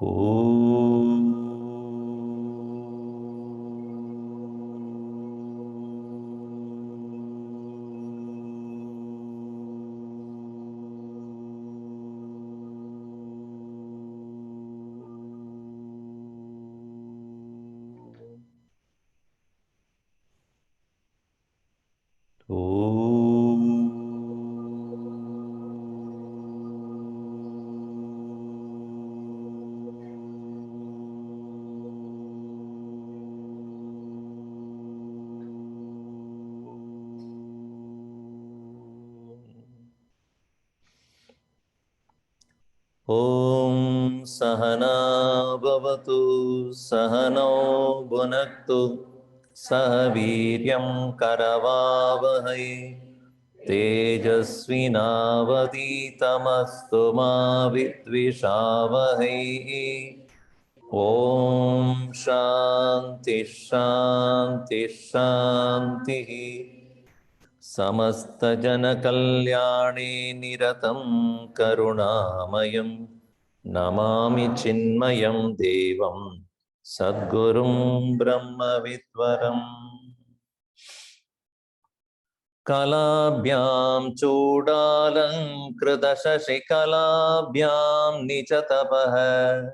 Om. Om Sahana Bhavatu Sahano Bhunaktu Sahaviryam Karavavahai Tejasvinavaditamastu ma vidvishavahai. Om Shanti Shanti Shanti. Samasta Jana Kalyani Niratam Karunamayam Namami Chinmayam Devam Sadgurum Brahma Vidvaram. Kalabhyam Chodalang Kritasashi Kalabhyam Nichatapah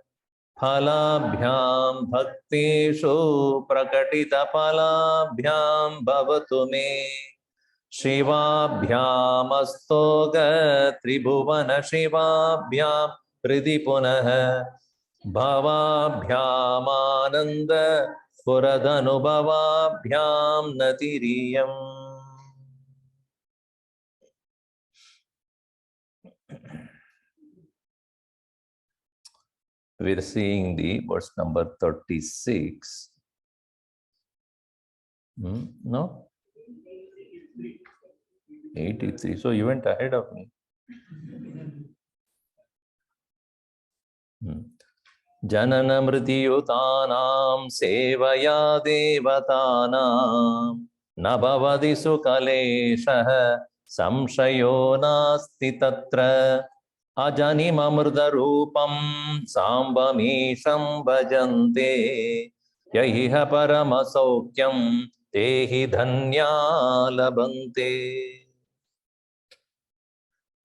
Phalabhyam Bhaktishu Prakatita Phalabhyam Bhavatu me Shivabhyamastoga Tribhuvana Shivabhyam Priti Punah Bhavabhyamananda Puradhanubhavabhyam Natiriyam. We're seeing the verse number 36. No? 83. So you went ahead of me. Janana mritiyutanam sevaya devatanam nabhavadi sukaleshah samshayo nasti tatra ajanim amrita rupam sambamisham bhajante yahiha paramasaukyam tehi dhanya labante.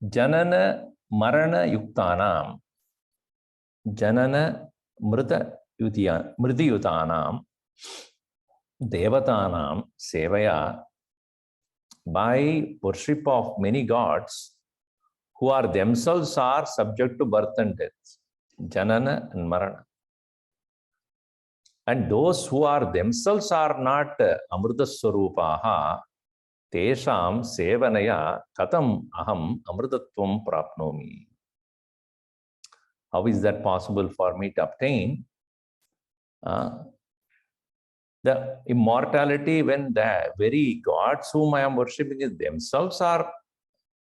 Janana marana yuktanam Janana mridiyutanam devatanam sevaya, by worship of many gods who are themselves are subject to birth and death, janana and marana. And those who are themselves are not amrita swarupaha, tesham sevanaya katam aham amritatvam prapnomi. How is that possible for me to obtain the immortality when the very gods whom I am worshipping is themselves are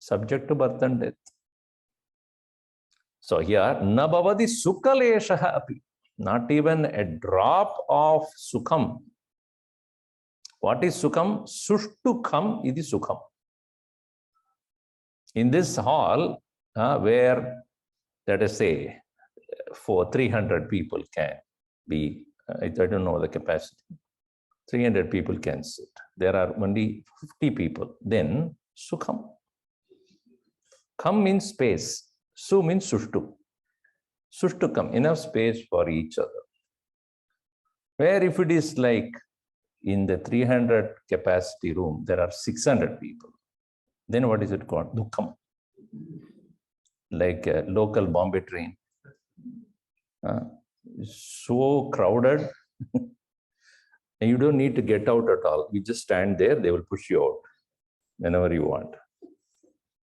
subject to birth and death? So here, na bhavati sukhaleshaha api, not even a drop of sukham. What is sukham? Sushtukham idi sukham. In this hall, where, let us say, 300 people can be, I don't know the capacity, 300 people can sit. There are only 50 people. Then Sukham. Kham means space. Su means Sushtu. Sushtukam, enough space for each other. Where if it is like in the 300 capacity room, there are 600 people. Then what is it called? Dukham. Like a local Bombay train. So crowded, and you don't need to get out at all. You just stand there, they will push you out whenever you want.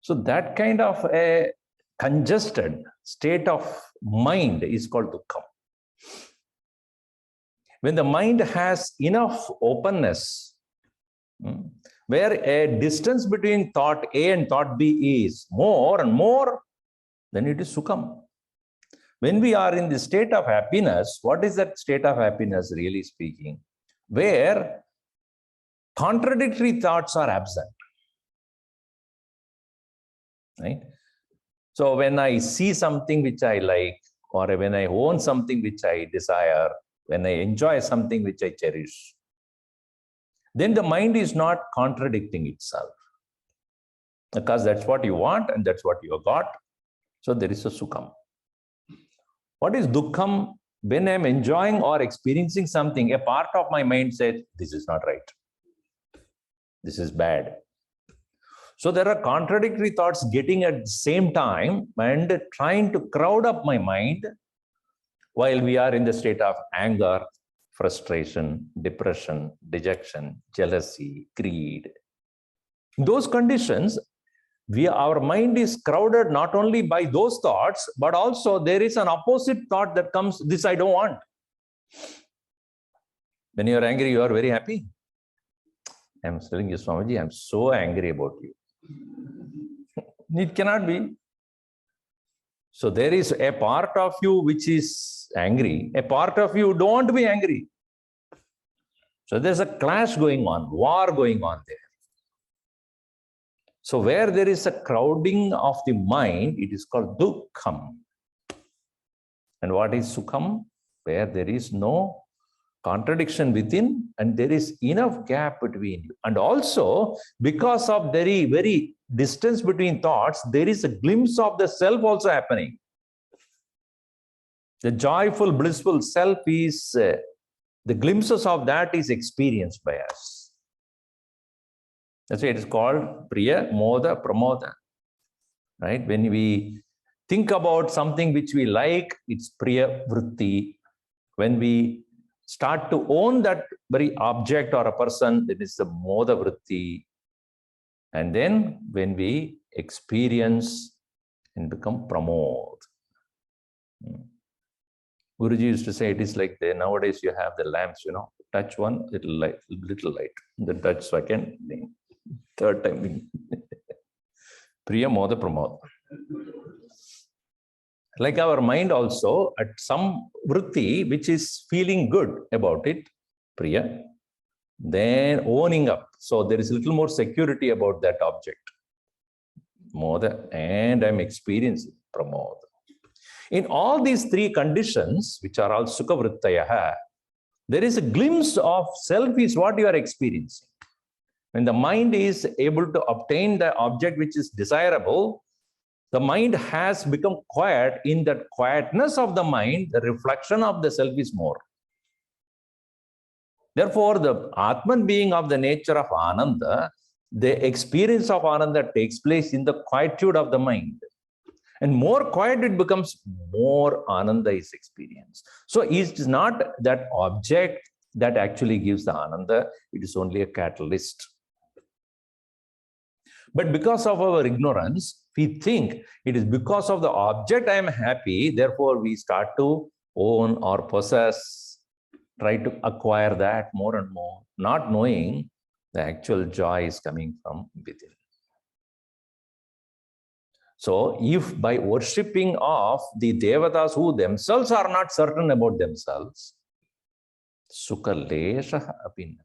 So that kind of a congested state of mind is called Dukham. When the mind has enough openness, where a distance between thought A and thought B is more and more, then it is Sukham. When we are in the state of happiness, what is that state of happiness really speaking? Where contradictory thoughts are absent. Right? So when I see something which I like, or when I own something which I desire, when I enjoy something which I cherish, then the mind is not contradicting itself. Because that's what you want and that's what you have got. So there is a Sukham. What is Dukham? When I'm enjoying or experiencing something, a part of my mind says, this is not right. This is bad. So there are contradictory thoughts getting at the same time and trying to crowd up my mind while we are in the state of anger, frustration, depression, dejection, jealousy, greed. In those conditions, our mind is crowded not only by those thoughts, but also there is an opposite thought that comes, this I don't want. When you are angry, you are very happy. I'm telling you, Swamiji, I'm so angry about you. It cannot be. So there is a part of you which is angry, a part of you don't want to be angry. So there's a clash going on, war going on there. So where there is a crowding of the mind, it is called Dukham. And what is Sukham? Where there is no contradiction within and there is enough gap between you. And also, because of very, very distance between thoughts, there is a glimpse of the self also happening. The joyful, blissful self is, the glimpses of that is experienced by us. That's why it is called Priya, Moda, Pramoda. Right? When we think about something which we like, it's Priya Vritti. When we start to own that very object or a person, it is the Moda Vritti. And then when we experience and become Pramod. Guruji used to say it is like nowadays you have the lamps, touch one, little light, then touch second, third time. Priya, Moda, Pramod. Like our mind also, at some vritti, which is feeling good about it, Priya, then owning up. So there is a little more security about that object, Moda, and I'm experiencing Pramod. In all these three conditions, which are all Sukha Vrittayaha, there is a glimpse of self is what you are experiencing. When the mind is able to obtain the object which is desirable, the mind has become quiet. In that quietness of the mind, the reflection of the self is more. Therefore, the Atman being of the nature of Ananda, the experience of Ananda takes place in the quietude of the mind. And more quiet it becomes, more Ananda is experienced. So it is not that object that actually gives the Ananda, it is only a catalyst. But because of our ignorance, we think it is because of the object I am happy, therefore we start to own or possess, try to acquire that more and more, not knowing the actual joy is coming from within. So if by worshipping of the devatas who themselves are not certain about themselves, sukha lesha api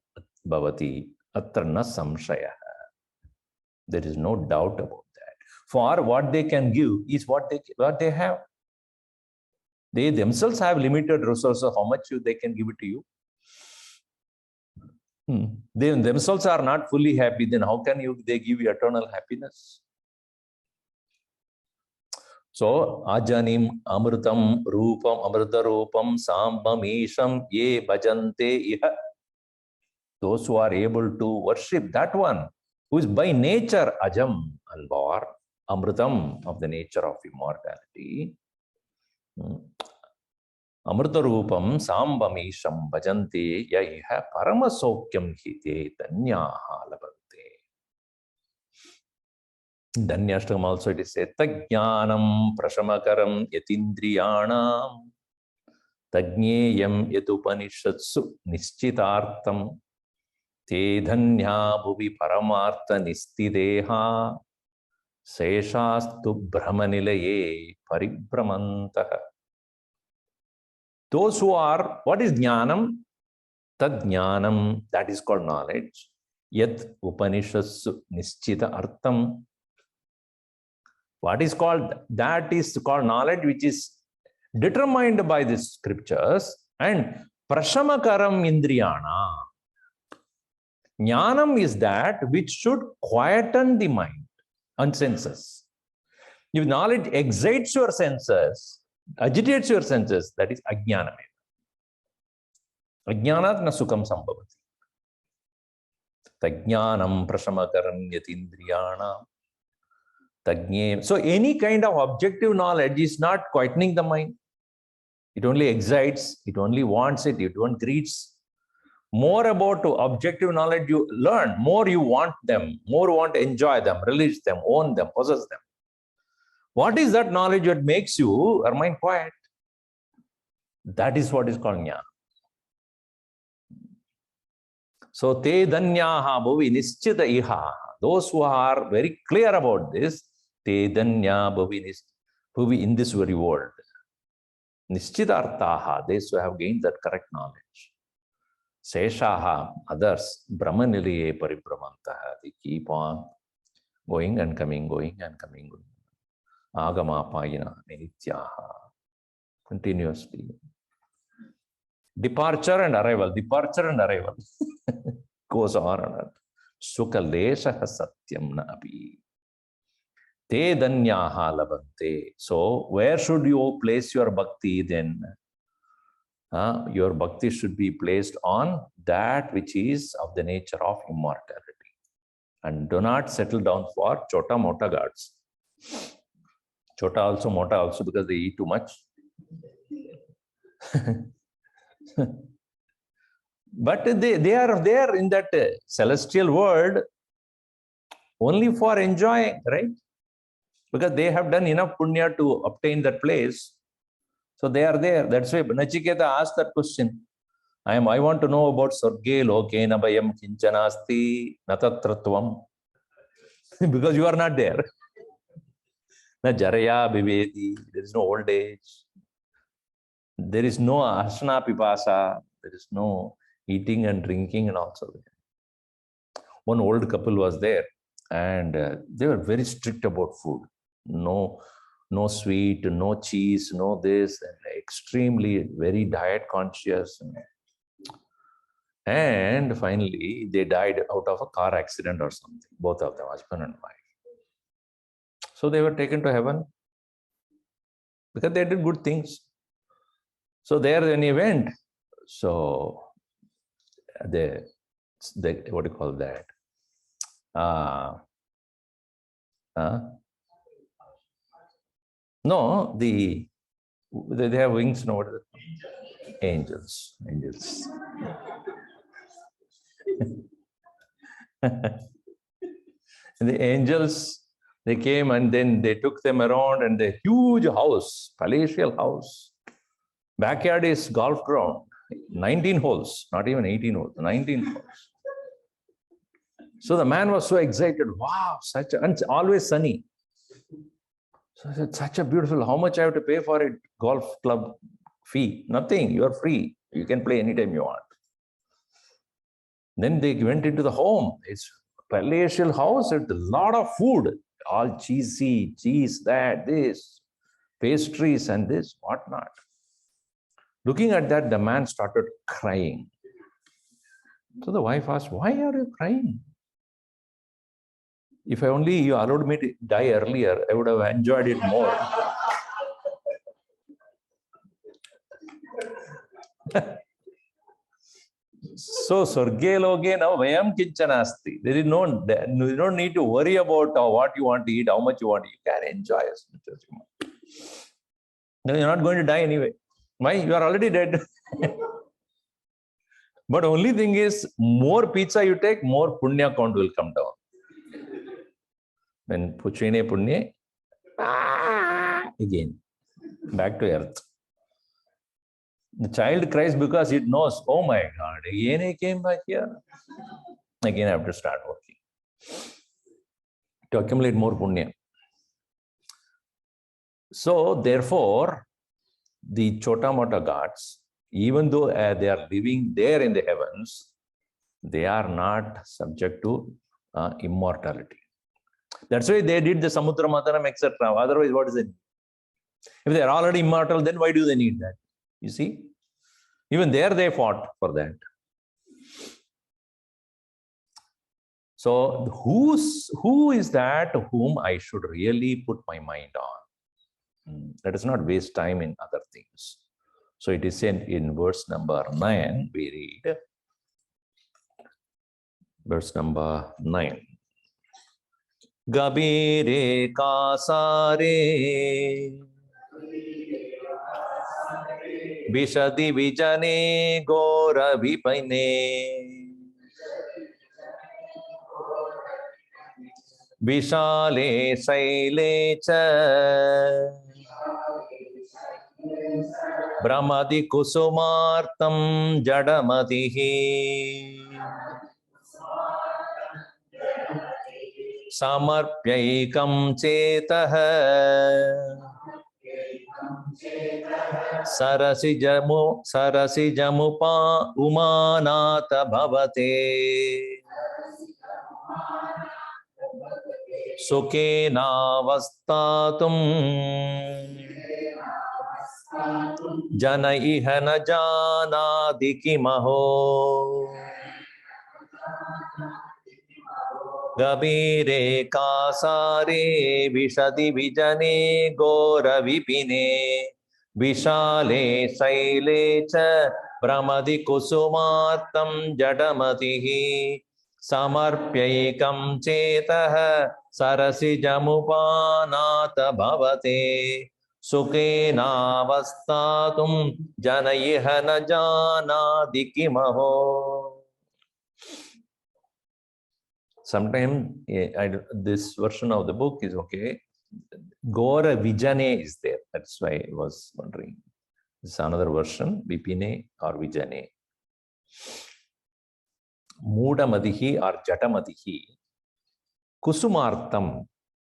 bhavati atra na samshaya. There is no doubt about that. For what they can give is what they have. They themselves have limited resources. How much they can give it to you? They themselves are not fully happy. Then how can they give you eternal happiness? So, ajanim amrutam rupam amrita rupam sambam isham ye bhajante iha. Those who are able to worship that one, who is by nature ajam, unborn, amrutam, of the nature of immortality. Amrita rupam sambam isham bhajante ya iha paramasokyam hite danyaha labante. Dhanyashtakam also it is said, Tajnanam prashamakaram yatindriyanam tajneyam yatupanishatsu nischitartam te dhanya bhuvi paramartha nistideha seshastu brahmanilaye paribhramantaha. Those who are, what is jnanam? Tajnanam, that is called knowledge. Yat upanishatsu nischita artam. What is called? That is called knowledge which is determined by the scriptures, and prashamakaram indriyana. Jnanam is that which should quieten the mind and senses. If knowledge excites your senses, agitates your senses, that is ajnana. Ajnanat na sukham sambhavati. Tajnanam prashamakaram yatindriyana. So any kind of objective knowledge is not quietening the mind. It only excites, it only wants it, it only greets. More about objective knowledge you learn, more you want them, more you want to enjoy them, release them, own them, possess them. What is that knowledge that makes your mind quiet? That is what is called jnana. So, te danyaha bhavi nischita iha. Those who are very clear about this, te danya bhavi in this very world. Nischitarthaha, those who have gained that correct knowledge. Seshaha, others, brahmaniliye paribhramantaha. They keep on going and coming, going and coming. Agama payana nityaha. Continuously. Departure and arrival, goes on and on. Sukha leshaha satyam na api. Te danyaha labante. So, where should you place your bhakti then? Your bhakti should be placed on that which is of the nature of immortality. And do not settle down for chota mota gods. Chota also, mota also, because they eat too much. But they are there in that celestial world only for enjoying, right? Because they have done enough punya to obtain that place. So they are there. That's why Nachiketa asked that question. I want to know about Sarge Loke Nabayam Kinchanasti Natatratvam. Because you are not there. Na Jaraya Bivedi, there is no old age. There is no Asana Pipasa. There is no eating and drinking and also. One old couple was there and they were very strict about food. No sweet, no cheese, no this, and extremely very diet conscious. And finally, they died out of a car accident or something, both of them, husband and wife. So they were taken to heaven because they did good things. So there when he went, so the what do you call that? No, they have wings. No, what is it? Angels. The angels, they came and then they took them around, and the huge house, palatial house. Backyard is golf ground, 19 holes, not even 18 holes, 19 holes. So the man was so excited. Wow, and always sunny. So I said, such a beautiful, how much I have to pay for it? Golf club fee? Nothing, you are free. You can play anytime you want. Then they went into the home. It's a palatial house with a lot of food. All cheese, that, this, pastries and this, whatnot. Looking at that, the man started crying. So the wife asked, why are you crying? If only you allowed me to die earlier, I would have enjoyed it more. So, Sarge Loge now Vayam Kinchanasti. There is you don't need to worry about what you want to eat, how much you want to eat. You can enjoy as much as you want. No, you're not going to die anyway. Why? You are already dead. But only thing is, more pizza you take, more punya count will come down. When puchine punye, again, back to earth. The child cries because it knows, oh my God, again I came back here. Again I have to start working to accumulate more punya. So therefore, the Chota Mota gods, even though they are living there in the heavens, they are not subject to immortality. That's why they did the Samudra Mathanam, etc. Otherwise, what is it? If they are already immortal, then why do they need that? You see? Even there they fought for that. So who is that whom I should really put my mind on? Let us not waste time in other things. So it is said in verse number 9, we read, verse number 9. Gabire kasare Vishadi vijane gora vipane Vishale saile cha Brahmadi kusumartam jadamatihi Samarpyaikam cetah Sarasi jamupa umanata bhavate Sukhena vastatum Jana iha na janadi kimaho Gabire kasare vishadi vijane gora vipine Vishale saile cha brahmadi kusumartam jadamatihi Samarpyaikam cetah sarasi jamupanata bhavate Sukhena vastatum janayiha na janadi kimaho. Sometimes this version of the book is okay. Gora Vijane is there. That's why I was wondering. This is another version, Vipine or Vijane. Mudamadihi or Jatamadihi. Kusumartam,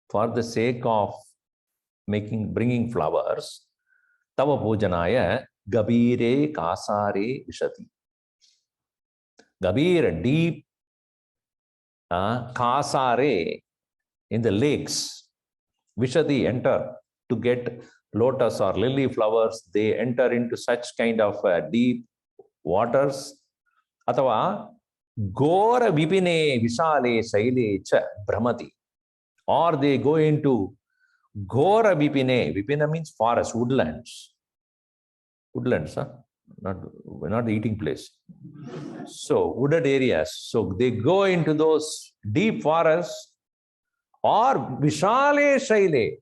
for the sake of bringing flowers. Tava Pujanaya Gabire Kasare Vishati. Gabir, deep Kasare, in the lakes, Vishadi enter to get lotus or lily flowers. They enter into such kind of deep waters. Atava Gora Vipine Vishale Saile Cha Brahmati. Or they go into Gora Vipine. Vipina means forest, woodlands. Woodlands, huh? Not the eating place. So, wooded areas. So, they go into those deep forests or Vishale Shaile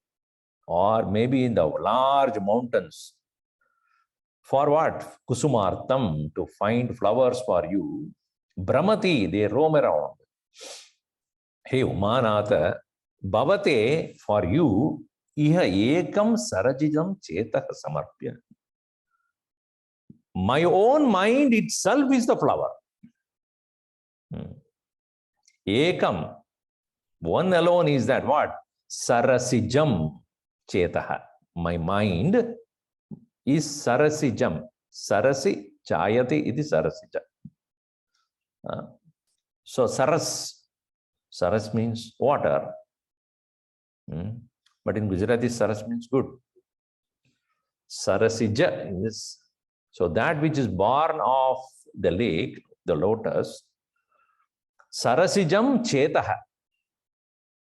or maybe in the large mountains. For what? Kusumartam, to find flowers for you. Brahmati, they roam around. Hey, Umanatha, Bhavate, for you, Iha ekam sarajijam chetah samarpya. My own mind itself is the flower. Ekam, one alone is that what? Sarasijam chetah. My mind is sarasijam. Sarasi chayati iti sarasija. So saras means water. But in Gujarati, saras means good. Sarasija is, so that which is born of the lake, the lotus, sarasijam chetaha.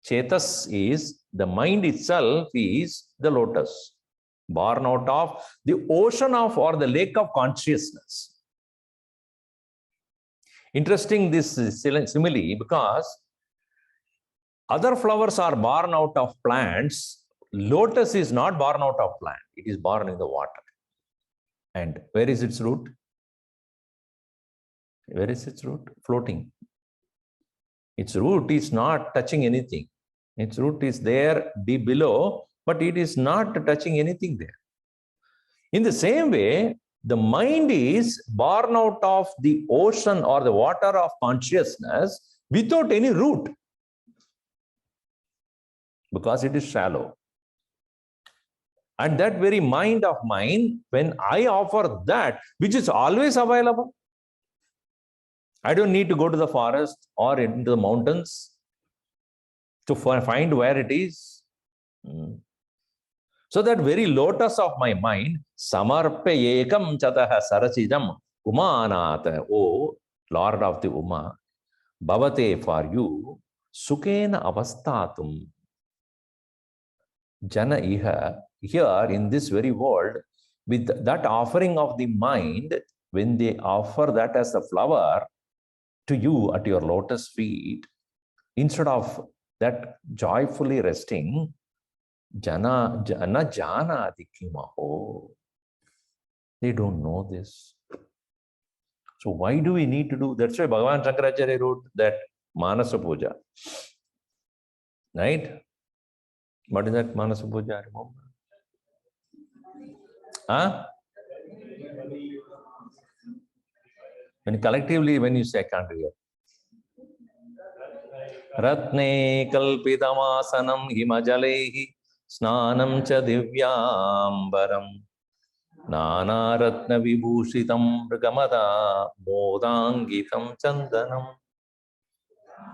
Chetas is, the mind itself is the lotus, born out of the ocean of or the lake of consciousness. Interesting this simile, because other flowers are born out of plants. Lotus is not born out of plant. It is born in the water. And where is its root? Where is its root? Floating. Its root is not touching anything. Its root is there deep below, but it is not touching anything there. In the same way, the mind is born out of the ocean or the water of consciousness without any root, because it is shallow. And that very mind of mine, when I offer that, which is always available, I don't need to go to the forest or into the mountains to find where it is. So that very lotus of my mind, samarpe ekam chataha sarachidam umanata, O Lord of the Uma, bhavate for you, sukena avastatum jana iha, here in this very world, with that offering of the mind, when they offer that as a flower to you at your lotus feet, instead of that joyfully resting, jana janati kimaho. They don't know this. So why do we need to do? That's why Bhagavan Adishankaracharya wrote that Manasa Puja. Right? What is that Manasa Puja? Remember? Huh? When collectively, when you say, I can't hear. Ratne kalpitamasanam himajalehi snanam cha divyambaram nana ratna vibhushitam mrigamada modangitam chandanam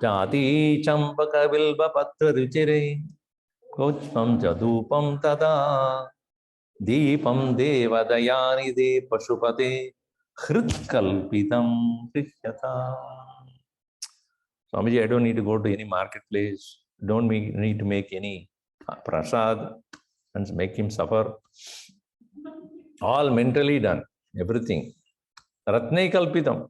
jati champaka vilba patra ruchire kocham jadupam tada deepam devadayani de pashupate hritkalpitam krishyata. Swamiji, I don't need to go to any marketplace. Don't need to make any prasad and make him suffer. All mentally done, everything. Ratne kalpitam.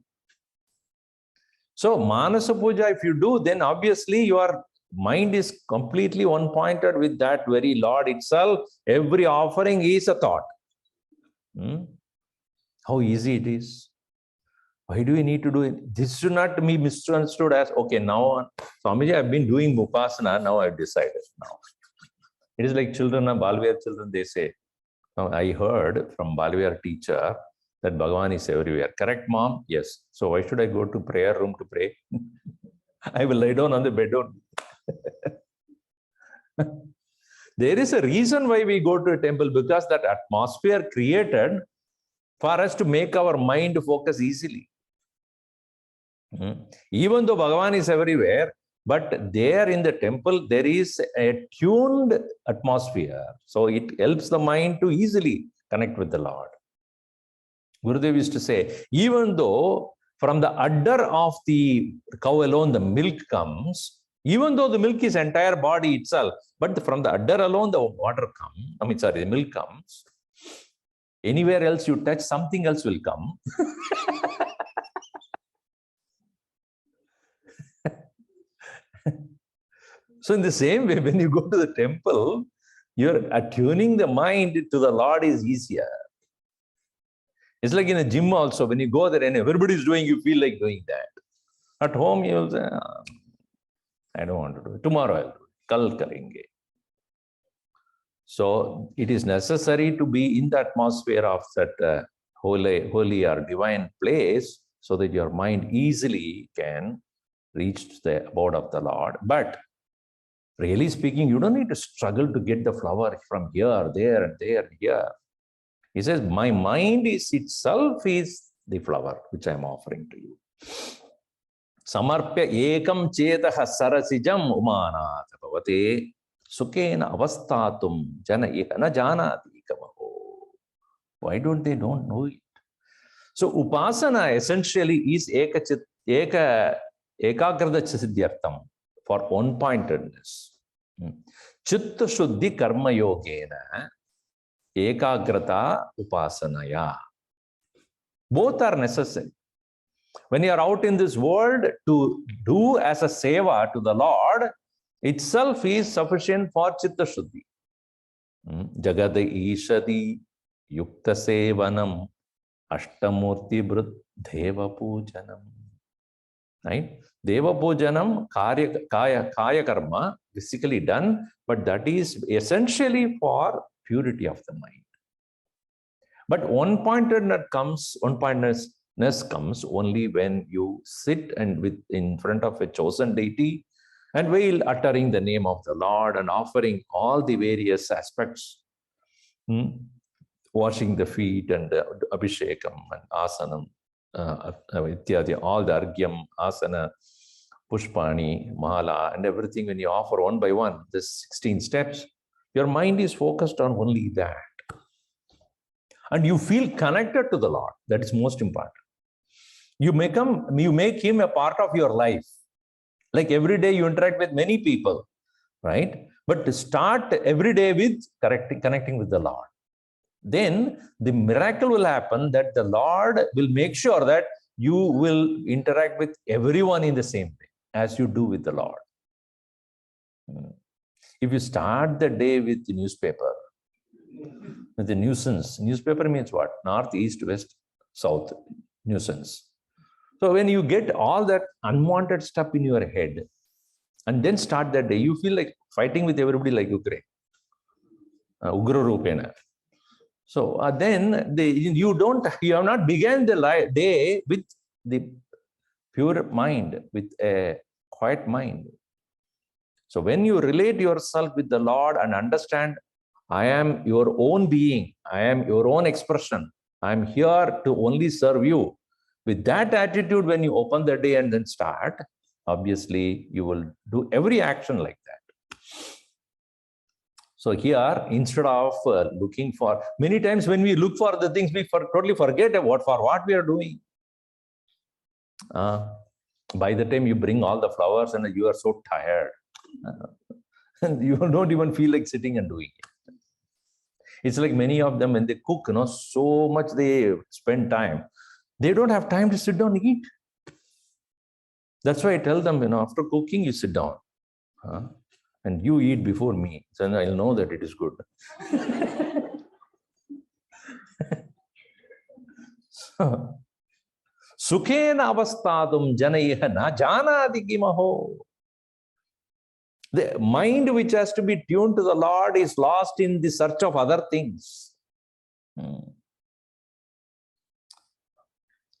So, Manasa Puja, if you do, then obviously your mind is completely one-pointed with that very Lord itself. Every offering is a thought. How easy it is. Why do we need to do it? This should not be misunderstood as, okay, now, Swamiji, I've been doing Upasana, now I've decided. Now, it is like children, Balvir children, they say. Now, I heard from Balvir teacher that Bhagavan is everywhere. Correct, mom? Yes. So why should I go to prayer room to pray? I will lie down on the bed only. There is a reason why we go to a temple, because that atmosphere created for us to make our mind focus easily. Even though Bhagavan is everywhere, but there in the temple, there is a tuned atmosphere. So it helps the mind to easily connect with the Lord. Gurudev used to say, even though from the udder of the cow alone the milk comes, even though the milk is entire body itself, but from the udder alone the water comes, the milk comes. Anywhere else you touch, something else will come. So in the same way, when you go to the temple, you're attuning the mind to the Lord is easier. It's like in a gym also, when you go there and everybody's doing, you feel like doing that. At home, you'll say, I don't want to do it. Tomorrow I'll do it. Kal karenge. So it is necessary to be in the atmosphere of that holy or divine place so that your mind easily can reach the abode of the Lord. But really speaking, you don't need to struggle to get the flower from here, there, and there, and here. He says, my mind is itself is the flower which I am offering to you. Samarpya ekam chetaha sarasijam umanat bhavate sukena avastatum jana ekana janati kamaho. Why don't they don't know it? So upasana essentially is ekagrata siddhyartham, for one-pointedness. Chitta shuddhi karma yogena ekagrata upasanaya. Both are necessary. When you are out in this world, to do as a seva to the Lord itself is sufficient for chitta shuddhi. Jagada ishadi yukta sevanam ashtamurti brut deva pujanam. Right? Deva pujanam kaya karma, physically done, but that is essentially for purity of the mind. But one-pointedness comes only when you sit and in front of a chosen deity and while uttering the name of the Lord and offering all the various aspects, washing the feet and abhishekam and asanam, all the argyam, asana, pushpani, mala, and everything. When you offer one by one, this 16 steps, Your mind is focused on only that. And you feel connected to the Lord. That is most important. You make him a part of your life. Like every day you interact with many people, right? But to start every day with connecting with the Lord. Then the miracle will happen that the Lord will make sure that you will interact with everyone in the same way as you do with the Lord. If you start the day with the newspaper, with the nuisance, newspaper means what? North, east, west, south, nuisance. So when you get all that unwanted stuff in your head and then start that day, you feel like fighting with everybody like Ukraine. Ugra Rupena. So then you have not begun the day with the pure mind, with a quiet mind. So when you relate yourself with the Lord and understand, I am your own being, I am your own expression, I am here to only serve you. With that attitude, when you open the day and then start, obviously you will do every action like that. So here, instead of looking for, many times when we look for the things, we totally forget about for what we are doing. By the time you bring all the flowers and you are so tired, and you don't even feel like sitting and doing it. It's like many of them when they cook, so much they spend time. They don't have time to sit down and eat. That's why I tell them, after cooking, you sit down. And you eat before me. Then I'll know that it is good. Sukhena avastadum janaiha na janadi kimaho. The mind which has to be tuned to the Lord is lost in the search of other things.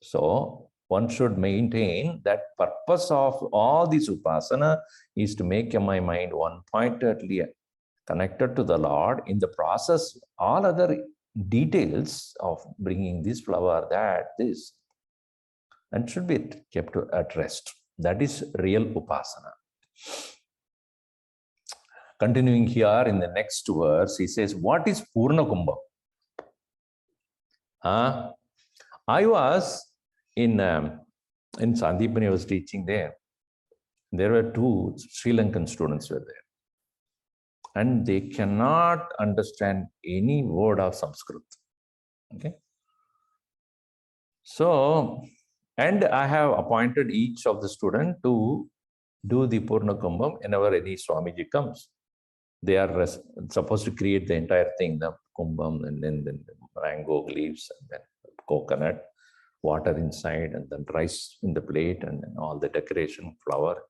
So one should maintain that purpose of all this upasana is to make my mind one-pointedly connected to the Lord. In the process, all other details of bringing this flower, that, this, and should be kept at rest. That is real upasana. Continuing here in the next verse, he says, what is Purna Kumbham? I was in Sandipani, I was teaching there. There were 2 Sri Lankan students were there. And they cannot understand any word of Sanskrit. Okay. So, and I have appointed each of the students to do the Purna Kumbham whenever any Swamiji comes. They are supposed to create the entire thing, the Kumbham, and then the mango leaves, and then coconut, water inside, and then rice in the plate, and then all the decoration, flower.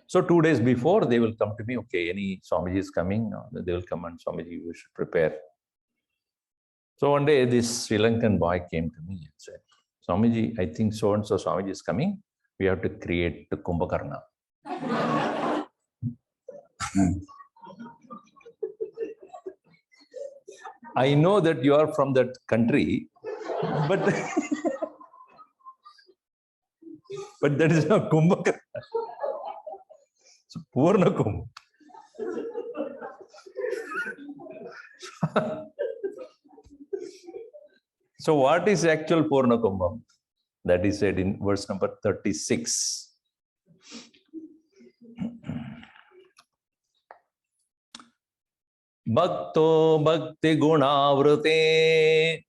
So 2 days before, they will come to me, okay, any Swamiji is coming, they will come and Swamiji, you should prepare. So one day, this Sri Lankan boy came to me and said, Swamiji, I think so-and-so Swamiji is coming. We have to create the Kumbhakarna. I know that you are from that country, but but that is not Kumbhakarna. So Purna Kumbha. So what is actual Purna Kumbham? That is said in verse number 36. Bhakto bhakti gunavrute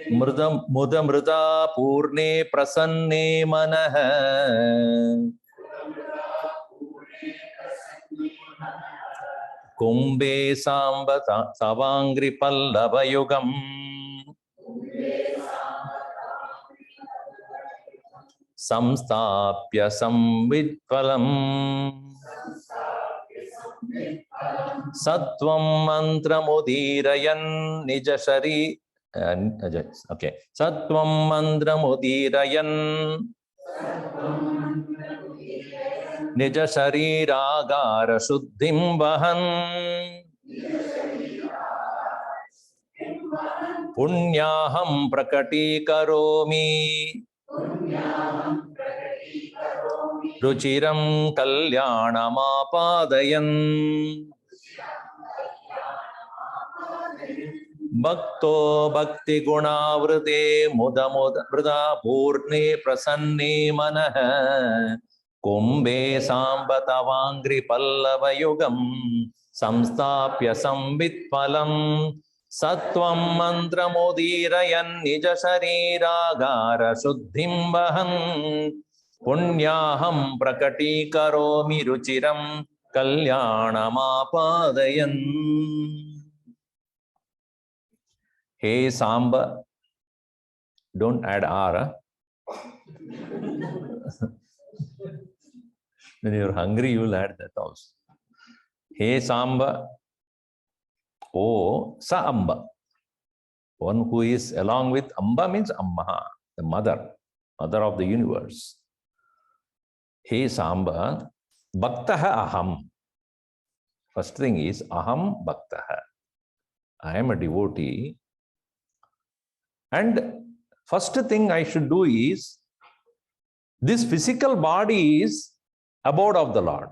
muda mrida purne prasanne manah kumbhe samba savangri pallavayugam samstapya samvid phalam Sattvam mantra mudirayan nijashari. Okay. Sattvam mantra mudirayan nijashari ragara shuddhim vahan punyaham prakati karomi Ruchiram Kalyanamaapadayan. Bhakto Bhakti Gunavrite Muda Muda Vrida Purne Prasanne Manaha Kumbhe Sambatavangri Pallava Yugam Samstapya Sambit Phalam Sattvam Mantra Modirayan Nija Shariragara Shuddhim Vahan Punyaham Prakati Karomi Ruchiram Kalyanamapadayan. Hey Samba, don't add R. When you're hungry, you'll add that also. Hey Samba, oh Sa Amba. One who is along with Amba means Amma, the mother of the universe. Hey Samba, Bhaktaha Aham. First thing is Aham Bhaktaha. I am a devotee. And first thing I should do is, this physical body is abode of the Lord.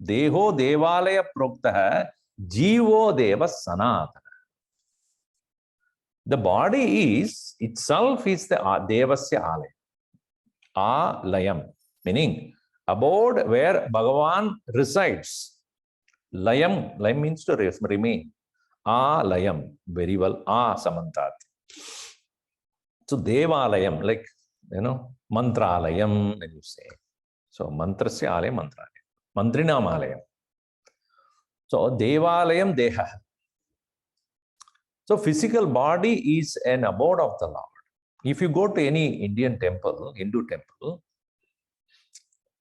Deho Devalaya Proktaha Jivo Deva Sanatana. The body is itself is the Devasya Alaya. Alayam, meaning abode where Bhagavan resides. Layam means to remain. Alayam, very well. Samantat. So Devalayam, like, Mantralayam, when you say. So Mantrasya Alayam, Mantralayam. Mantrinam Alayam. So Devalayam Deha. So physical body is an abode of the Lord. If you go to any Indian temple, Hindu temple,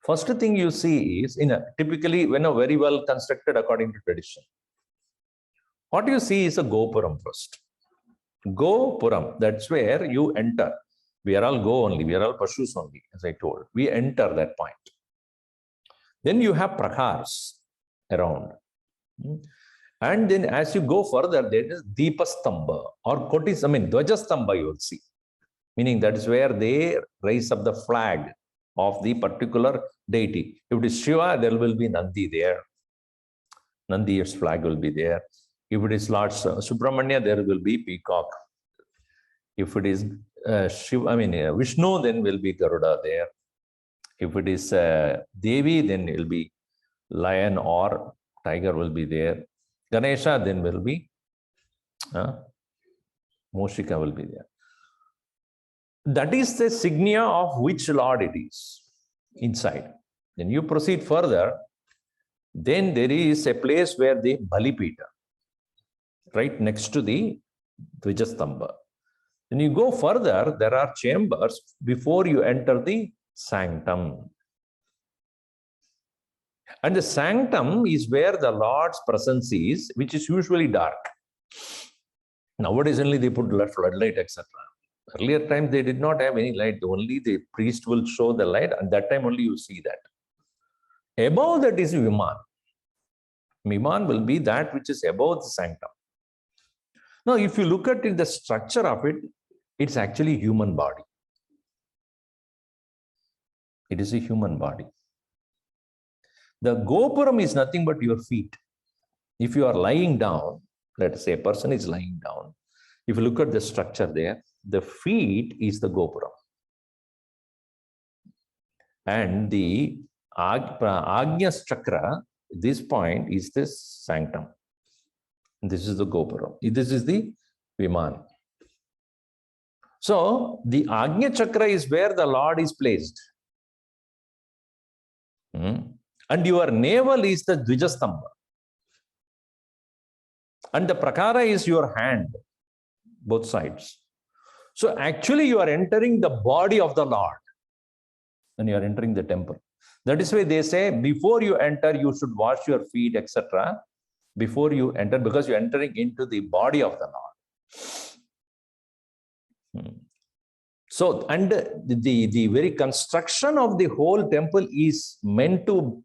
first thing you see is, typically when a very well constructed according to tradition, what you see is a Gopuram first. Gopuram, that's where you enter. We are all go only, we are all Pashus only, as I told. We enter that point. Then you have Prakars around. And then as you go further, there is Deepastamba or Dvajastamba you will see. Meaning that is where they raise up the flag of the particular deity. If it is Shiva, there will be Nandi there. Nandi's flag will be there. If it is Lord Subramanya, there will be peacock. If it is Vishnu, then will be Garuda there. If it is Devi, then it will be lion or tiger will be there. Ganesha, then will be Moshika will be there. That is the signia of which Lord it is inside. Then you proceed further, then there is a place where the Balipita, right next to the Dvijastamba. When you go further, there are chambers before you enter the sanctum. And the sanctum is where the Lord's presence is, which is usually dark. Nowadays only they put floodlight, etc. Earlier times they did not have any light. Only the priest will show the light, and that time only you see that. Above that is Viman. Viman will be that which is above the sanctum. Now, if you look at it, the structure of it, it's actually human body. It is a human body. The Gopuram is nothing but your feet. If you are lying down, let's say a person is lying down, if you look at the structure there, the feet is the Gopuram. And the Agnya Chakra, this point is this sanctum. This is the Gopuram. This is the Viman. So, the Agnya Chakra is where the Lord is placed. And your navel is the Dvijastamba. And the Prakara is your hand, both sides. So, actually you are entering the body of the Lord when you are entering the temple. That is why they say, before you enter, you should wash your feet, etc. Before you enter, because you are entering into the body of the Lord. So, and the very construction of the whole temple is meant to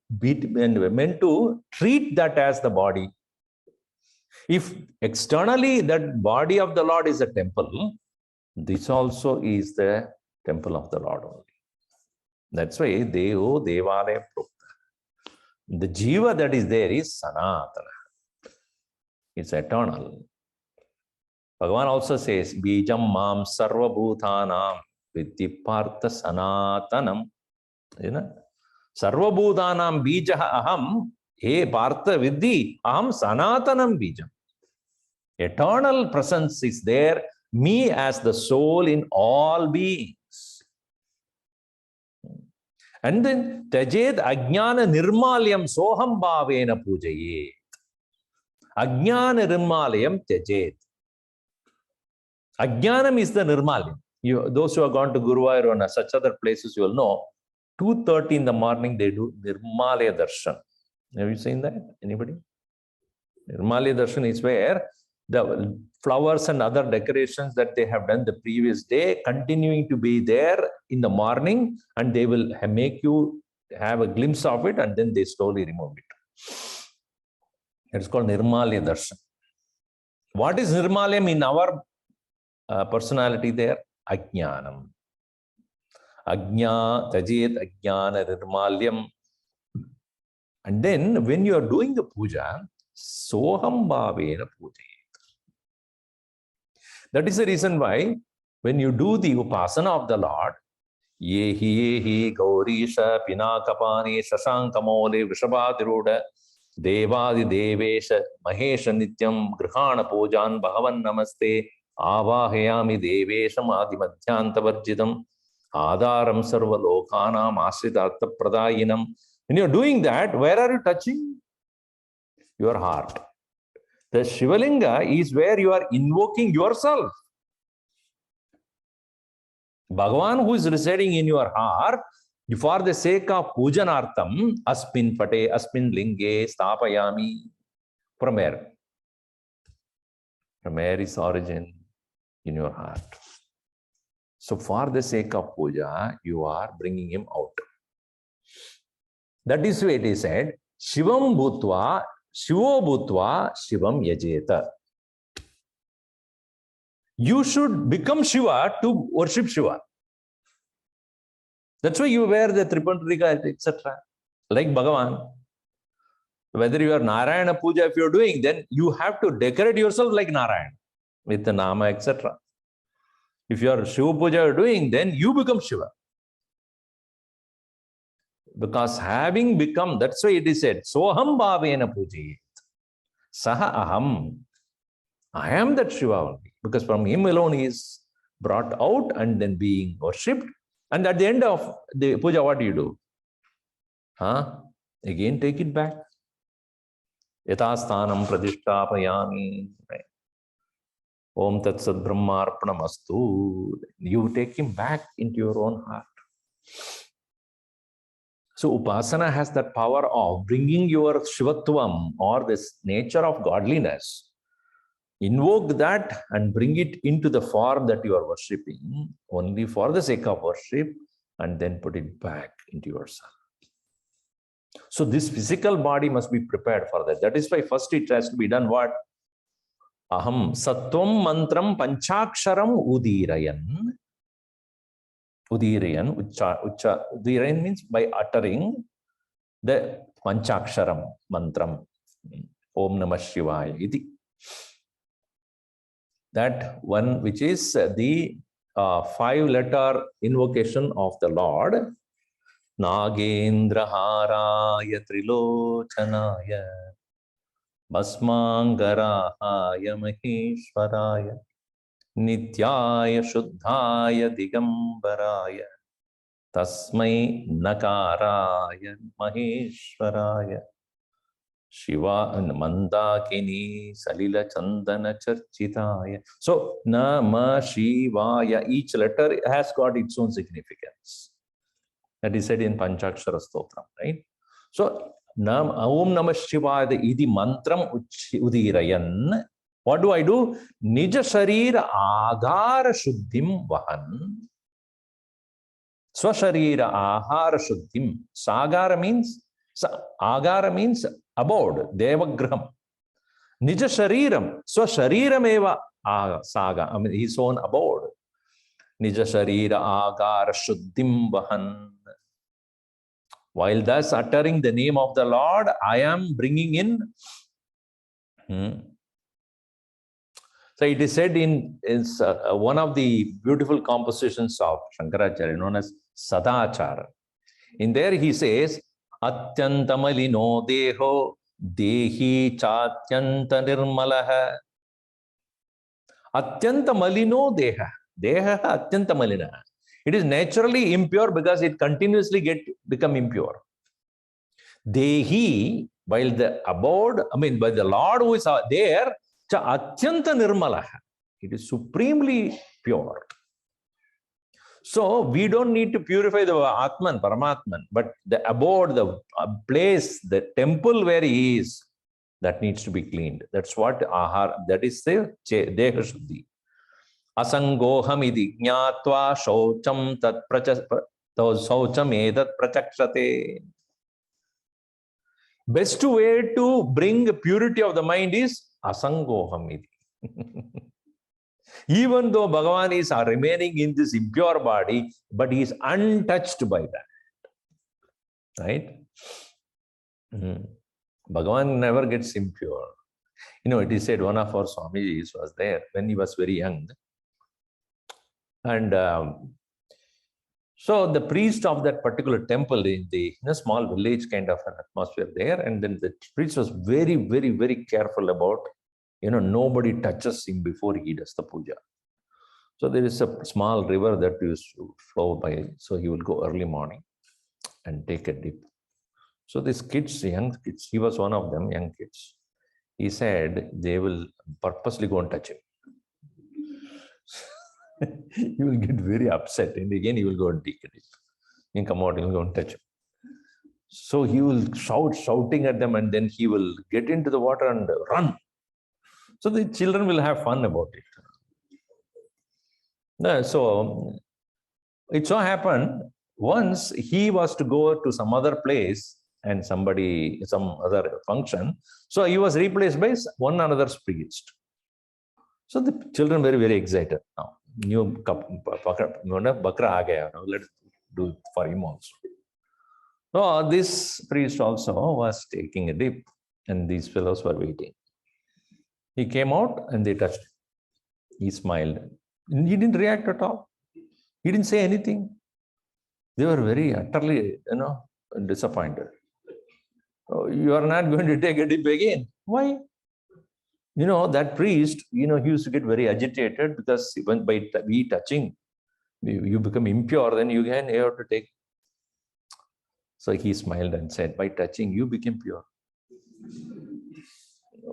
treat that as the body. If externally that body of the Lord is a temple, this also is the temple of the Lord only. That's why Devo Devalaya Prokta. The Jiva that is there is Sanatana. It's eternal. Bhagavan also says, Bijam Mam Sarva Bhutanam Vidhi Partha Sanatanam. You know? Sarva Bhutanam Bijaha Aham. Hey Partha Vidhi Aham Sanatanam Bijam. Eternal presence is there. Me as the soul in all beings. And then Tajed Ajnana Nirmalyam Soham Bhavena Pujayet. Ajnana Nirmalyam Tajed. Ajnanam is the Nirmalyam. Those who have gone to Guruvayur or such other places, you will know, 2:30 in the morning they do Nirmalaya Darshan. Have you seen that? Anybody? Nirmalaya Darshan is where the flowers and other decorations that they have done the previous day continuing to be there in the morning, and they will make you have a glimpse of it, and then they slowly remove it. It's called Nirmalaya Darshan. What is Nirmalayam in our personality there? Ajnanam. Tajit Ajnana Nirmalyam. And then when you are doing the puja, Soham Bhavena Pujayet. That is the reason why when you do the upasana of the Lord, Yehi Gaurisha Pinakapani Shashankamole Vishabhadiruda Devadi Devesha Mahesha Nityam Grihana Pujan Bhagavan Namaste Avahayami Devesham Adimadhyantavarjidam Adaram Sarva Lokanam Asritartha Pradayinam. When you are doing that, where are you touching? Your heart. The Shivalinga is where you are invoking yourself. Bhagavan, who is residing in your heart, for the sake of pujanartham, asmin pate, asmin linge, stapayami. From where? From where is origin? In your heart. So for the sake of puja, you are bringing him out. That is why it is said, Shivam Bhutva, Shivo Bhutva, Shivam Yajeta. You should become Shiva to worship Shiva. That's why you wear the Tripandrika, etc. Like Bhagavan. Whether you are Narayana Puja, if you are doing, then you have to decorate yourself like Narayana with the Nama, etc. If you are Shiva Puja you are doing, then you become Shiva. Because having become, that's why it is said, Soham Bhavena Pujayet. Saha Aham. I am that Shiva only. Because from him alone he is brought out and then being worshipped. And at the end of the puja, what do? Again take it back. Yatasthanam pradishtapayami. Om Tat Sat Brahmarpanamastu. You take him back into your own heart. So Upasana has that power of bringing your Shivatvam or this nature of godliness. Invoke that and bring it into the form that you are worshipping only for the sake of worship, and then put it back into yourself. So this physical body must be prepared for that. That is why first it has to be done what? Aham Sattvam Mantram Panchaksharam Udirayan. Udirayan, Udirayan means by uttering the Panchaksharam Mantram. Om Namah Shivaya iti. That one which is the 5-letter invocation of the Lord. Nagendra Haraya Trilochanaya Bhasmangarahaya Maheshwaraya Nityaya Shuddhaya Digambaraya Tasmai Nakaraya Maheshwaraya Shiva and Mandakini Salila Chandana Charchitaya. So Nama Shivaya, each letter has got its own significance. That is said in Panchakshara Stotram, right? So Om Namah Shivaya, the Idi Mantram Udirayan. What do I do? Nija Sharira Agara Shuddhim Vahan. Swasharira Ahara Shuddhim. Sagara means, Agara means abode, Devagraham. Nija Shariram, Swashariram eva Saga, I mean his own abode. Nija Sharira Agara Shuddhim Vahan. While thus uttering the name of the Lord, I am bringing in. So it is said in one of the beautiful compositions of Shankaracharya, known as Sadachara. In there he says, Atyantamalino deho dehi chatyanta nirmalaha. Atyanta malino deha. Deha atyanta malina. It is naturally impure because it continuously become impure. Dehi, while the abode, by the Lord who is there, cha atyanta nirmalaha. It is supremely pure. So we don't need to purify the Atman, Paramatman, but the abode, the place, the temple where he is, that needs to be cleaned. That's what that is the Deha Shuddhi. Asangoham idi jnatva shaucham tat shaucham edat prachakshate. Best way to bring purity of the mind is asangoham idi. Even though Bhagavan is remaining in this impure body, but he is untouched by that. Right? Bhagavan never gets impure. It is said one of our Swamijis was there when he was very young. And so the priest of that particular temple in a small village kind of an atmosphere there, and then the priest was very, very, very careful about, nobody touches him before he does the puja. So there is a small river that used to flow by. So he will go early morning and take a dip. So these kids, young kids, he was one of them, young kids. He said they will purposely go and touch him. He will get very upset, and again he will go and take a dip. He will come out, he will go and touch him. So he will shouting at them, and then he will get into the water and run. So the children will have fun about it. So it so happened, once he was to go to some other place and some other function. So he was replaced by one another priest. So the children were very excited. Now, new bakra aa gaya. Let's do it for him also. So this priest also was taking a dip, and these fellows were waiting. He came out and they touched him. He smiled. He didn't react at all. He didn't say anything. They were very utterly, disappointed. Oh, you are not going to take a dip again. Why? That priest, he used to get very agitated because even by touching, you become impure, then you have to take. So he smiled and said, by touching, you became pure.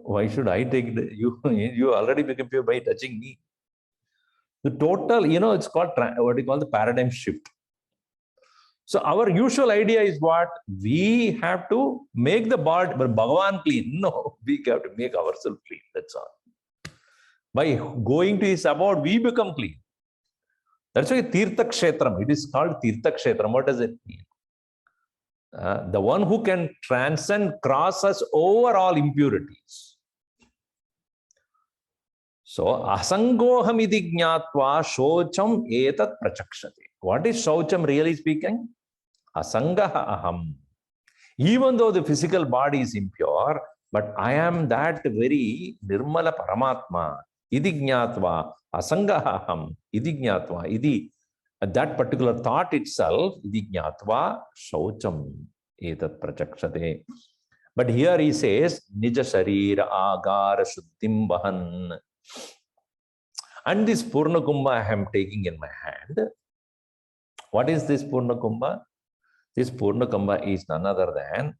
Why should I take you? You already became pure by touching me. The total, it's called what we call the paradigm shift. So our usual idea is what? We have to make the body, but Bhagavan clean. No, we have to make ourselves clean. That's all. By going to his abode, we become clean. That's why Tirtha Kshetram. It is called Tirtha Kshetram. What does it mean? The one who can transcend, cross us over all impurities. So, asangoham idi jnatva shocham etat prachakshate. What is shocham really speaking? Asangaha aham. Even though the physical body is impure, but I am that very nirmala paramatma. Idi jnatva asangaha aham. Idi jnatva. Idi. That particular thought itself, idi jnatva shocham etat prachakshate. But here he says, nija sharira agara shuddhim vahan. And this Purna Kumbha I am taking in my hand. What is this Purna Kumbha? This Purna Kumbha is none other than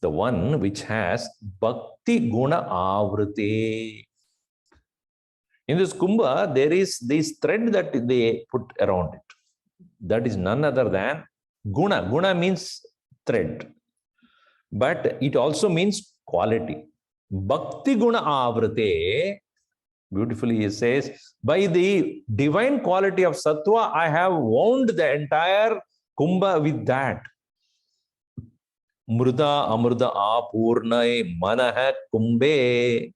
the one which has Bhakti Guna Avrite. In this Kumbha, there is this thread that they put around it. That is none other than Guna. Guna means thread. But it also means quality. Bhakti Guna Avrite. Beautifully he says, by the divine quality of Sattva, I have wound the entire Kumbha with that. Mruda Amruda Apurnai Manaha Kumbhe.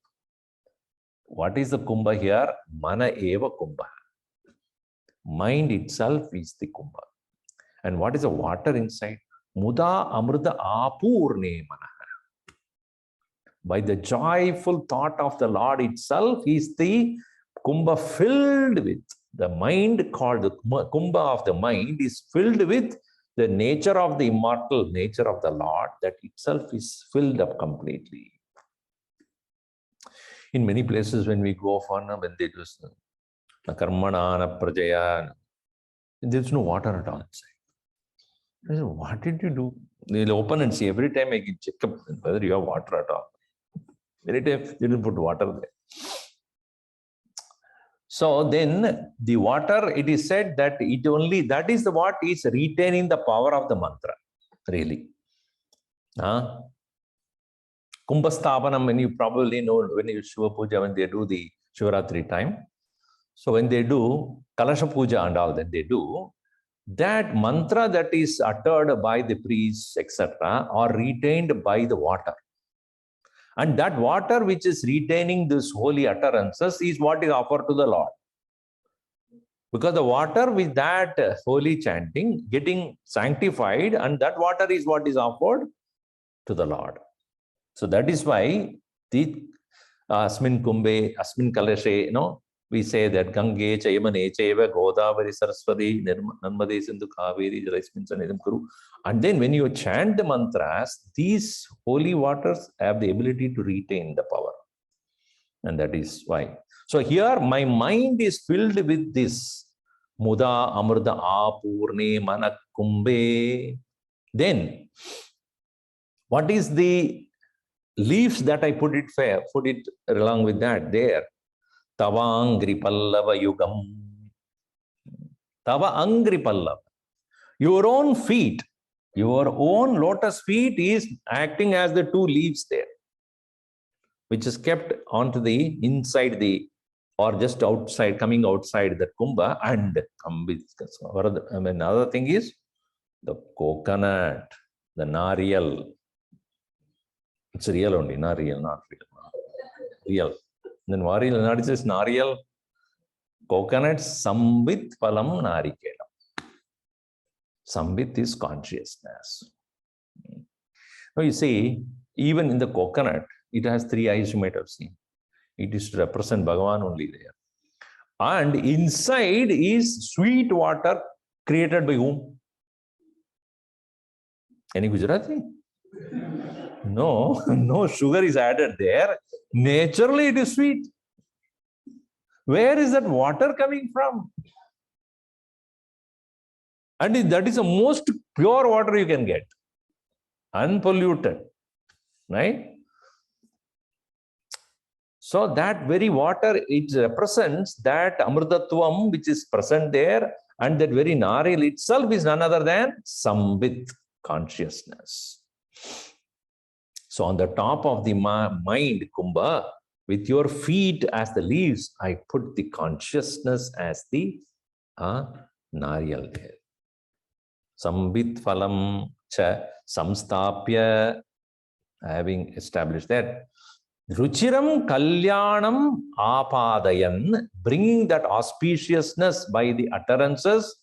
What is the Kumbha here? Mana Eva Kumbha. Mind itself is the Kumbha. And what is the water inside? Muda Amrita Apurne Mana. By the joyful thought of the Lord itself is the Kumbha filled with the mind, called the Kumbha of the mind is filled with the nature of the immortal nature of the Lord, that itself is filled up completely. In many places when we go for when they do karmana prajaya, there's no water at all inside. I said, what did you do? They'll open and see. Every time I can check up whether you have water at all. Every time they didn't put water there. So then the water, it is said that it only, that is the what is retaining the power of the mantra, really. Kumbhastapanam, when you probably know, when you Shiva Puja, when they do the Shivaratri time. So when they do Kalasha Puja and all that they do, that mantra that is uttered by the priests, etc., are retained by the water. And that water which is retaining this holy utterances is what is offered to the Lord. Because the water with that holy chanting getting sanctified, and that water is what is offered to the Lord. So that is why the Asmin Kumbhe, Asmin Kalashe, we say that Gange, Chayamane, Chayava, Godavari, Saraswati, Narmade, Sindhu, Kaveri, Jalasmin, Sanidam, Kuru. And then when you chant the mantras, these holy waters have the ability to retain the power. And that is why. So here my mind is filled with this Muda Amrita Apurne Mana Kumbhe. Then what is the leaves that I put it along with that there? Tava Angri Pallava Yugam. Tava Angri Pallava. Your own feet, your own lotus feet is acting as the two leaves there, which is kept onto the inside the, or just outside, coming outside the kumbha. And another thing is the coconut, the nariyal. It's real only, not real, not real. Real. Then Varil, not just nariyal, coconut, sambit phalam narikelam. Sambit is consciousness. Now you see, even in the coconut, it has three eyes, you might have seen. It is to represent Bhagavan only there. And inside is sweet water created by whom? Any Gujarati? No, no sugar is added there. Naturally, it is sweet. Where is that water coming from? And that is the most pure water you can get. Unpolluted. Right? So that very water, it represents that Amrtatvam which is present there, and that very Naril itself is none other than Sambit, consciousness. So on the top of the mind, Kumbha, with your feet as the leaves, I put the consciousness as the Nariyal there. Sambit phalam cha samstapya, having established that. Ruchiram kalyanam apadayan, bringing that auspiciousness by the utterances.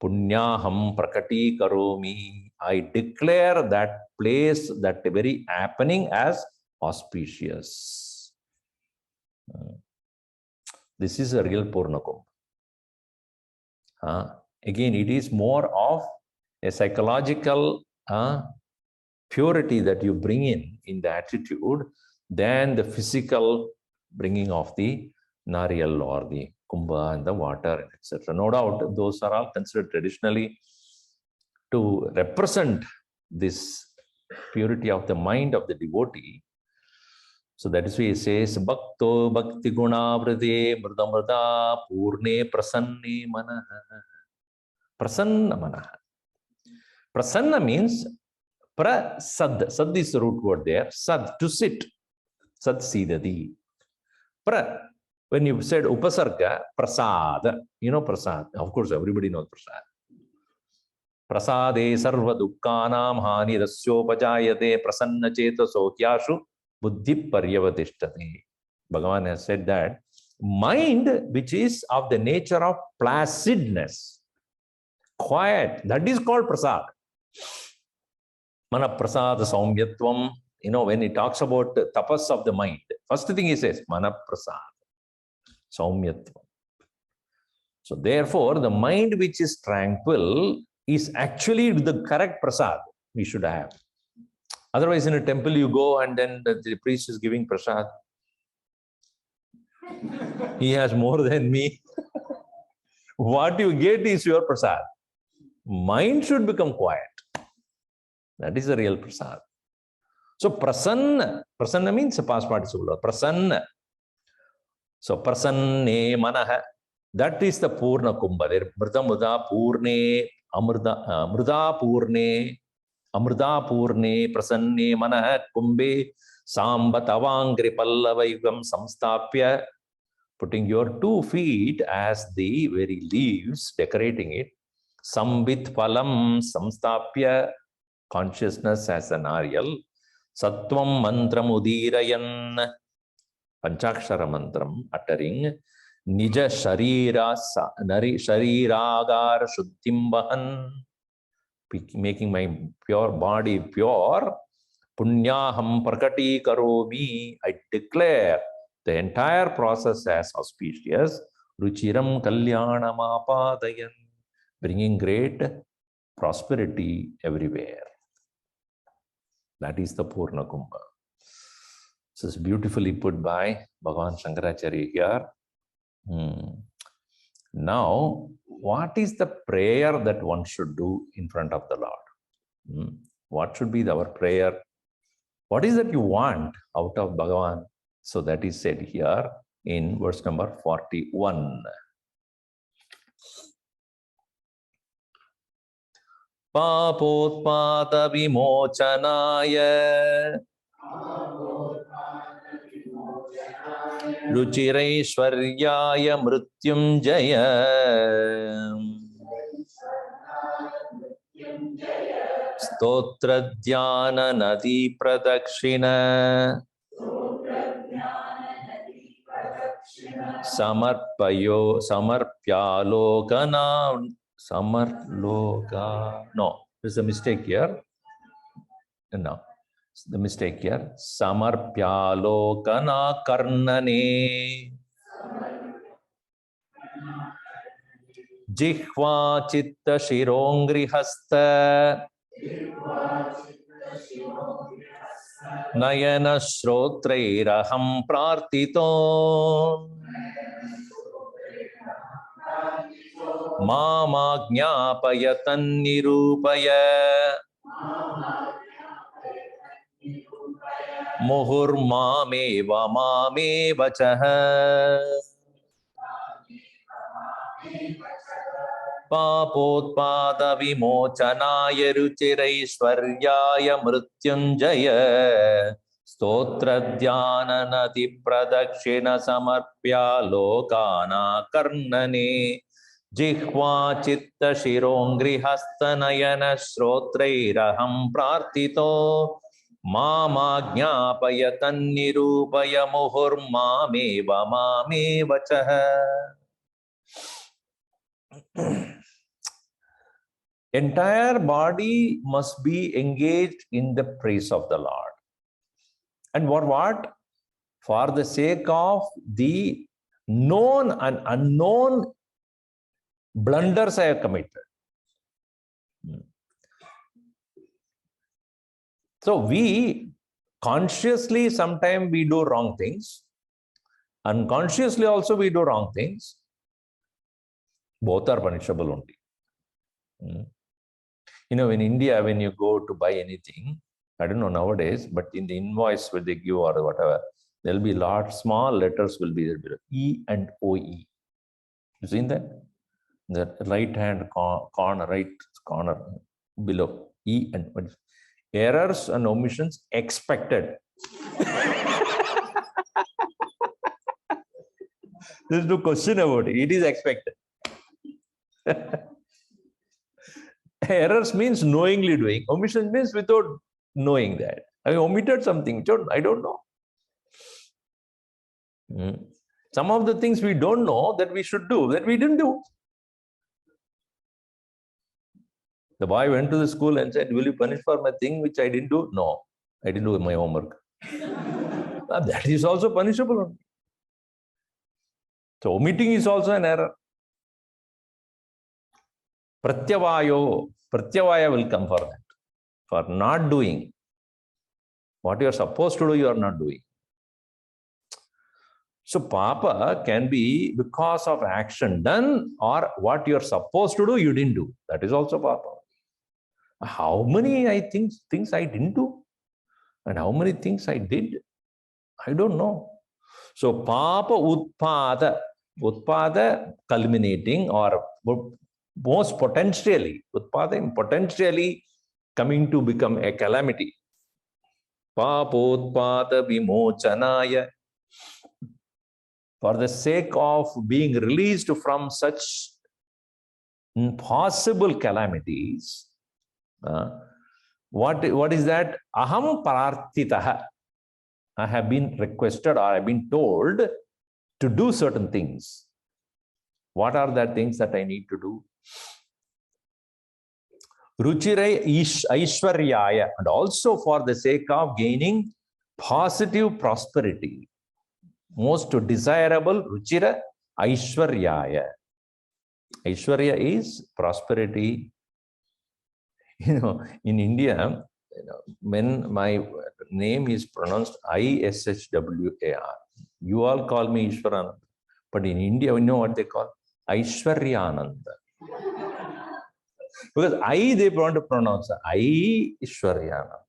Punyaham prakati karomi, I declare that place, that very happening as auspicious. This is a real Purna Kumbha. Again, it is more of a psychological purity that you bring in the attitude than the physical bringing of the Nariyal or the Kumbha and the water, etc. No doubt, those are all considered traditionally to represent this purity of the mind of the devotee. So that is why he says, Bhakto Bhakti Guna Vrade Mridamrada Purne Prasanne Mana. Prasanna Mana. Prasanna means prasad. Sad is the root word there. Sad, to sit. Sad Sidadi. When you said Upasarga, Prasad, you know Prasad. Of course, everybody knows Prasad. Prasade sarva dukkanam hani rasyopajayate prasanna cheta sokyashu buddhi paryavatishtate. Bhagavan has said that mind, which is of the nature of placidness, quiet, that is called prasad. Mana prasada saumyatvam. When he talks about tapas of the mind, first thing he says, mana prasada saumyatvam. So therefore, the mind which is tranquil is actually the correct prasad we should have. Otherwise, in a temple you go and then the priest is giving prasad. He has more than me. What you get is your prasad. Mind should become quiet. That is the real prasad. So prasanna. Prasanna means a past participle. Prasanna. So prasanne manaha. That is the Purna Kumbha. There, Mrda Muda Purne, Mrda Purne, Amrda Purne, Prasanne Manaha Kumbhe, Sambatavangri Pallavayugam Samstapya. Putting your 2 feet as the very leaves, decorating it. Sambit phalam samstapya, consciousness as an Arial. Sattvam mantram udirayan, Panchakshara mantram, uttering. Nija sharira shariragar shuddhimbahan, making my pure body pure. Punyaham prakati karomi, I declare the entire process as auspicious. Ruchiram kalyanamapadayan, bringing great prosperity everywhere. That is the Purna Kumbha. This is beautifully put by Bhagavan Shankaracharya here. Now, what is the prayer that one should do in front of the Lord? What should be our prayer? What is that you want out of Bhagavan? So that is said here in verse number 41. Papotpata vimochanaya Ruchiraishwaryaya mrityunjaya Stotra dhyana nadi pradakshina samarpyalokana samarloka. No, there's a mistake here. No, the mistake here. Samarpyalokana karnane Jihva chitta shirongri hasta Nayana shrotrairaham prartito Mamajñapayatan nirupaya Muhurmameva mameva chaha Papotpada vimochanaya ruchiraishwaryaya mrityunjaya Stotra dhyana nati pradakshina samarpya lokana karnane Jihva chitta shirongri hastanayana shrotrairaham prartito Mamajñapayatan nirupaya muhurmameva mameva chaha. Entire body must be engaged in the praise of the Lord. And what? For the sake of the known and unknown blunders I have committed. So we consciously sometimes we do wrong things. Unconsciously also we do wrong things. Both are punishable only. In India, when you go to buy anything, I don't know nowadays, but in the invoice where they give or whatever, there will be large, small letters will be there below. E and OE. You seen that? The right hand corner, right corner below. E and OE. Errors and omissions expected. There's no question about it. It is expected. Errors means knowingly doing. Omission means without knowing that. I omitted something. I don't know. Some of the things we don't know that we should do, that we didn't do. The boy went to the school and said, will you punish for my thing which I didn't do? No, I didn't do my homework. That is also punishable. So omitting is also an error. Pratyavaya will come for that. For not doing what you are supposed to do, you are not doing. So papa can be because of action done, or what you are supposed to do, you didn't do. That is also papa. How many things I didn't do, and how many things I did, I don't know. So papa utpada culminating, or most potentially, utpada potentially coming to become a calamity. Papotpada vimochanaya. For the sake of being released from such possible calamities, what is that? Aham prarthitaha. I have been requested, or I have been told to do certain things. What are the things that I need to do? Ruchire Aishwaryaya, and also for the sake of gaining positive prosperity. Most desirable Ruchira Aishwaryaya. Aishwarya is prosperity. In India, when my name is pronounced Ishwar, you all call me Ishwarananda. But in India, we know what they call Aishwaryananda. Because they want to pronounce Ishwaryananda.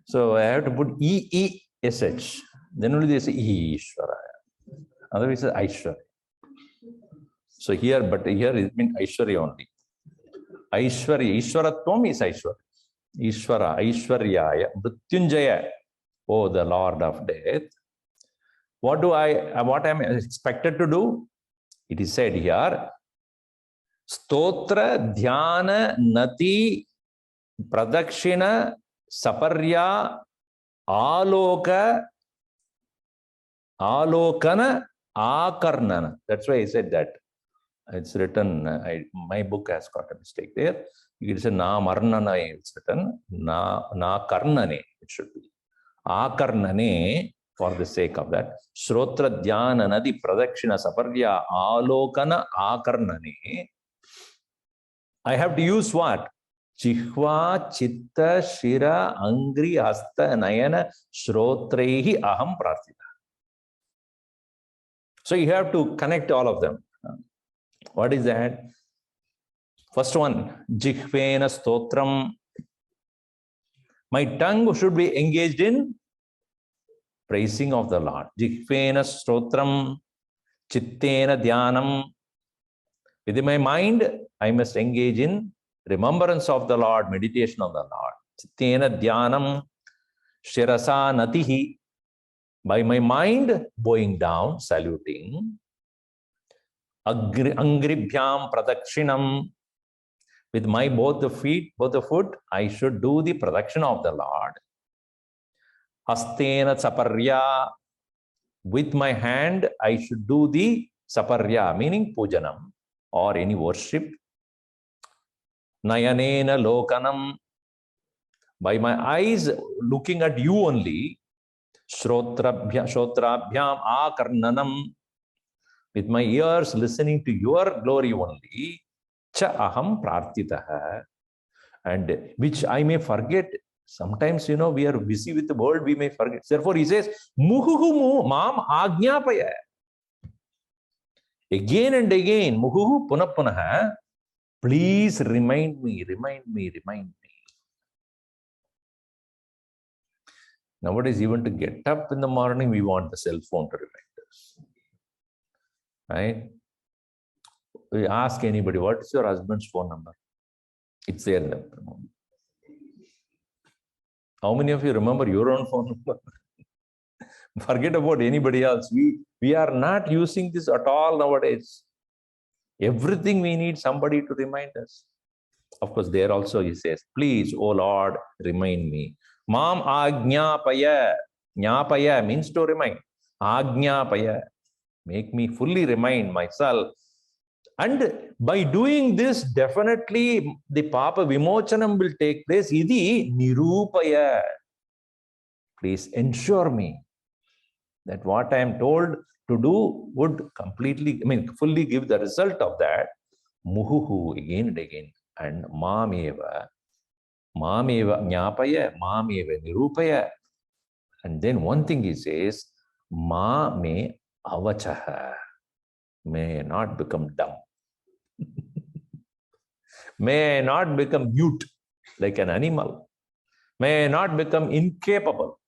So I have to put E-E-S-H. Then only they say Ishwaraya. Otherwise, it's Aishwarya. So here, it means Aishwarya only. Aishwarya, Ishwaratvam is Aishwarya. Ishwara, Aishwaryaya, Mrityunjaya, oh, the Lord of death. What am I expected to do? It is said here, Stotra, Dhyana, Nati, Pradakshina, Saparya, Aloka, Alokana, Akarnana. That's why I said that. It's written, my book has got a mistake there. It's a Na Marnana, it's written, Na Karnane, it should be. Akarnane, for the sake of that. Shrotra Dhyana Nadi Pradakshina Saparya Alokana Akarnane. I have to use what? Chihva, Chitta, Shira, Angri, Hasta, Nayana, Shrotrehi, Aham, Prarthita. So you have to connect all of them. What is that? First one, Jihvena Stotram. My tongue should be engaged in praising of the Lord. Jihvena Stotram, Chittena Dhyanam. Within my mind, I must engage in remembrance of the Lord, meditation of the Lord. Chittena Dhyanam, Shirasa Natihi. By my mind, bowing down, saluting. Angribhyam Pradakshinam. With my both the foot, I should do the production of the Lord. Hastena Saparya. With my hand, I should do the Saparya, meaning Pujanam, or any worship. Nayanena Lokanam. By my eyes, looking at you only. Shrotrabhyam Akarnanam. With my ears, listening to your glory only. Cha aham prarthitaha. And which I may forget. Sometimes, we are busy with the world, we may forget. Therefore, he says, Muhuhu mam ajñapaya. Again and again, Muhuhu punapunaha. Please remind me. Nowadays, even to get up in the morning, we want the cell phone to remind us. Right? We ask anybody, what is your husband's phone number? It's there in the phone. How many of you remember your own phone number? Forget about anybody else. We are not using this at all nowadays. Everything we need somebody to remind us. Of course, there also he says, please, O Lord, remind me. Mam ajñapaya. Jnapaya means to remind. Ajñapaya. Make me fully remind myself And by doing this, definitely the Papa Vimochanam will take place. Idi Nirupaya. Please ensure me that what I am told to do would completely, fully give the result of that. Muhuhu, again and again. And Mameva Jnapaya, Mameva Nirupaya. And then one thing he says, Ma me avachaha. May I not become dumb. May I not become mute like an animal. May I not become incapable.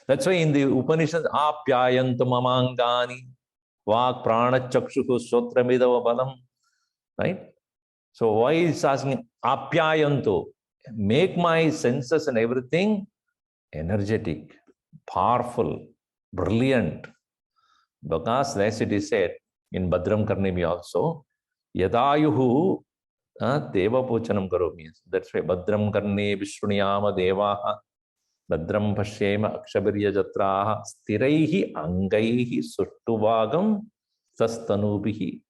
That's why in the Upanishads, Apyayantu mamangani, Vak prana chakshuhu sotramidava balam. Right? So why is asking Apyayantu? Make my senses and everything energetic, powerful, brilliant. Because as it is said in Bhadram Karnemi also, Yadayuhu Deva Pochanam Karomi. That's why Bhadram Karne Vishruniyama Devaha Bhadram Pashyema Akshabirya Jatraha Sthiraihi Angaihi Suttuvagam Sastanubihi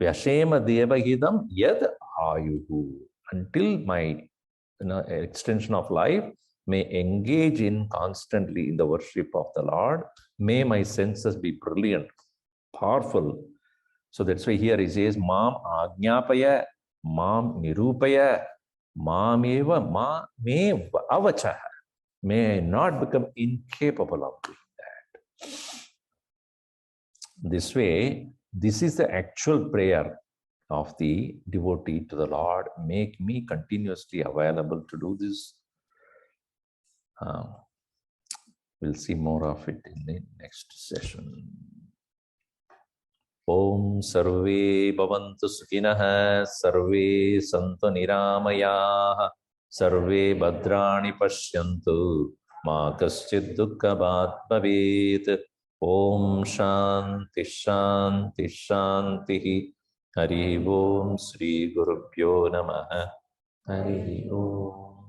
Vyashema Devahidam Yad Ayuhu. Until my extension of life may engage in constantly in the worship of the Lord. May my senses be brilliant, powerful. So that's why here he says, Mam Ajnapaya, Mam Nirupaya, Mameva Ma Me Avachaha. May I not become incapable of doing that. This way, this is the actual prayer of the devotee to the Lord. Make me continuously available to do this. We'll see more of it in the next session. Om Sarve Bhavantu Sukhinah, Sarve Santu Niramayah, Sarve Bhadrani Pashyantu, Ma Kaschid Dukkhamat Bhavet. Om Shanti Shanti Shanti. Hari Om Sri Gurubhyo Namaha. Hari Om.